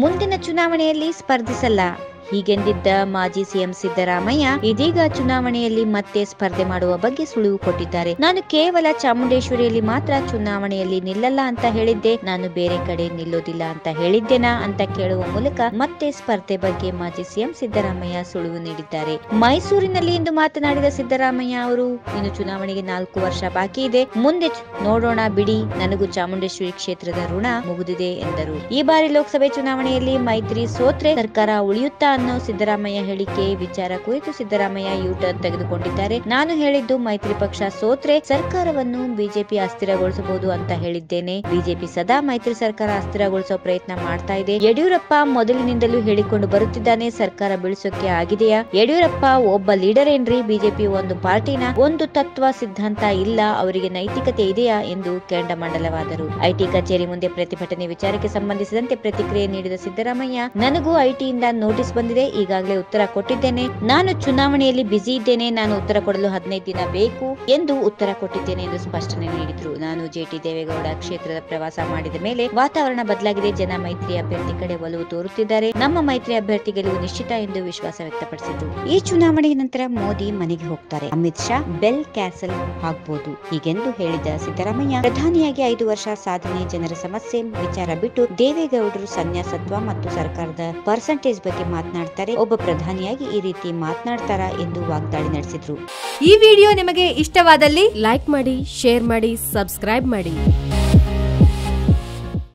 ಮುಂದಿನ ಚುನಾವಣೆಯಲ್ಲಿ ಸ್ಪರ್ಧಿಸಲ್ಲ ಹೀಗೆಂದಿದ್ದ ಮಾಜಿ ಸಿಎಂ ಸಿದ್ದರಾಮಯ್ಯ ಇದೀಗ ಚುನಾವಣೆಯಲ್ಲಿ ಮತ್ತೆ ಸ್ಪರ್ಧೆ ಮಾಡುವ ಬಗ್ಗೆ ಸುಳಿವು ಕೊಟ್ಟಿದ್ದಾರೆ. ನಾನು ಕೇವಲ ಚಾಮುಂಡೇಶ್ವರಿಯಲ್ಲಿ ಮಾತ್ರ ಚುನಾವಣೆಯಲ್ಲಿ ನಿಲ್ಲಲ್ಲ ಅಂತ ಹೇಳಿದ್ದೆ, ನಾನು ಬೇರೆ ಕಡೆ ನಿಲ್ಲೋದಿಲ್ಲ ಅಂತ ಹೇಳಿದ್ದೇನಾ ಅಂತ ಕೇಳುವ ಮೂಲಕ ಮತ್ತೆ ಸ್ಪರ್ಧೆ ಬಗ್ಗೆ ಮಾಜಿ ಸಿಎಂ ಸಿದ್ದರಾಮಯ್ಯ ಸುಳಿವು ನೀಡಿದ್ದಾರೆ. ಮೈಸೂರಿನಲ್ಲಿ ಇಂದು ಮಾತನಾಡಿದ ಸಿದ್ದರಾಮಯ್ಯ ಅವರು, ಇನ್ನು ಚುನಾವಣೆಗೆ 4 ವರ್ಷ ಬಾಕಿ ಇದೆ, ಮುಂದೆ ನೋಡೋಣ ಬಿಡಿ, ನನಗೂ ಚಾಮುಂಡೇಶ್ವರಿ ಕ್ಷೇತ್ರದ ಋಣ ಮುಗಿದಿದೆ ಎಂದರು. ಈ ಬಾರಿ ಲೋಕಸಭೆ ಚುನಾವಣೆಯಲ್ಲಿ ಮೈತ್ರಿ ಸೋತ್ರೆ ಸರ್ಕಾರ ಉಳಿಯುತ್ತಾ ಅನ್ನೋ ಸಿದ್ದರಾಮಯ್ಯ ಹೇಳಿಕೆ ವಿಚಾರ ಕುರಿತು ಸಿದ್ದರಾಮಯ್ಯ ಯೂಟರ್ನ್ ತೆಗೆದುಕೊಂಡಿದ್ದಾರೆ. ನಾನು ಹೇಳಿದ್ದು ಮೈತ್ರಿ ಪಕ್ಷ ಸೋತ್ರೆ ಸರ್ಕಾರವನ್ನು ಬಿಜೆಪಿ ಅಸ್ಥಿರಗೊಳಿಸಬಹುದು ಅಂತ ಹೇಳಿದ್ದೇನೆ. ಬಿಜೆಪಿ ಸದಾ ಮೈತ್ರಿ ಸರ್ಕಾರ ಅಸ್ಥಿರಗೊಳಿಸೋ ಪ್ರಯತ್ನ ಮಾಡ್ತಾ ಇದೆ. ಯಡಿಯೂರಪ್ಪ ಮೊದಲಿನಿಂದಲೂ ಹೇಳಿಕೊಂಡು ಬರುತ್ತಿದ್ದಾನೆ, ಸರ್ಕಾರ ಬೀಳಿಸೋಕೆ ಆಗಿದೆಯಾ? ಯಡಿಯೂರಪ್ಪ ಒಬ್ಬ ಲೀಡರ್ ಏನ್ರಿ? ಬಿಜೆಪಿ ಒಂದು ಪಾರ್ಟಿನ, ಒಂದು ತತ್ವ ಸಿದ್ಧಾಂತ ಇಲ್ಲ, ಅವರಿಗೆ ನೈತಿಕತೆ ಇದೆಯಾ ಎಂದು ಕೆಂಡಾಮಂಡಲವಾದರು. ಐಟಿ ಕಚೇರಿ ಮುಂದೆ ಪ್ರತಿಭಟನೆ ವಿಚಾರಕ್ಕೆ ಸಂಬಂಧಿಸಿದಂತೆ ಪ್ರತಿಕ್ರಿಯೆ ನೀಡಿದ ಸಿದ್ದರಾಮಯ್ಯ, ನನಗೂ ಐಟಿಯಿಂದ ನೋಟಿಸ್ ಬಂದಿದೆ, ಈಗಾಗಲೇ ಉತ್ತರ ಕೊಟ್ಟಿದ್ದೇನೆ, ನಾನು ಚುನಾವಣೆಯಲ್ಲಿ ಬ್ಯುಸಿ ಇದ್ದೇನೆ, ನಾನು ಉತ್ತರ ಕೊಡಲು 15 ದಿನ ಬೇಕು ಎಂದು ಉತ್ತರ ಕೊಟ್ಟಿದ್ದೇನೆ ಎಂದು ಸ್ಪಷ್ಟನೆ ನೀಡಿದ್ರು. ನಾನು ಜೆಟಿ ದೇವೇಗೌಡ ಕ್ಷೇತ್ರದ ಪ್ರವಾಸ ಮಾಡಿದ ಮೇಲೆ ವಾತಾವರಣ ಬದಲಾಗಿದೆ, ಜನ ಮೈತ್ರಿ ಅಭ್ಯರ್ಥಿ ಕಡೆ ಒಲವು ತೋರುತ್ತಿದ್ದಾರೆ, ನಮ್ಮ ಮೈತ್ರಿ ಅಭ್ಯರ್ಥಿ ಗೆಲುವು ನಿಶ್ಚಿತ ಎಂದು ವಿಶ್ವಾಸ ವ್ಯಕ್ತಪಡಿಸಿದ್ರು. ಈ ಚುನಾವಣೆಯ ನಂತರ ಮೋದಿ ಮನೆಗೆ ಹೋಗ್ತಾರೆ, ಅಮಿತ್ ಶಾ ಬೆಲ್ ಕ್ಯಾಸಲ್ ಆಗಬಹುದು ಹೀಗೆಂದು ಹೇಳಿದ ಸಿದ್ದರಾಮಯ್ಯ, ಪ್ರಧಾನಿಯಾಗಿ 5 ವರ್ಷ ಸಾಧನೆ, ಜನರ ಸಮಸ್ಯೆ ವಿಚಾರ ಬಿಟ್ಟು ದೇವೇಗೌಡರು ಸನ್ಯಾಸತ್ವ ಮತ್ತು ಸರ್ಕಾರದ ಪರ್ಸೆಂಟೇಜ್ ಬಗ್ಗೆ ಮಾತನಾಡ್ತಾರೆ, ಒಬ್ಬ ಪ್ರಧಾನಿಯಾಗಿ ಈ ರೀತಿ ಮಾತನಾಡ್ತಾರಾ ಎಂದು ವಾಗ್ದಾಳಿ ನಡೆಸಿದ್ರು. ಈ ವಿಡಿಯೋ ನಿಮಗೆ ಇಷ್ಟವಾದಲ್ಲಿ ಲೈಕ್ ಮಾಡಿ, ಶೇರ್ ಮಾಡಿ, ಸಬ್ಸ್ಕ್ರೈಬ್ ಮಾಡಿ.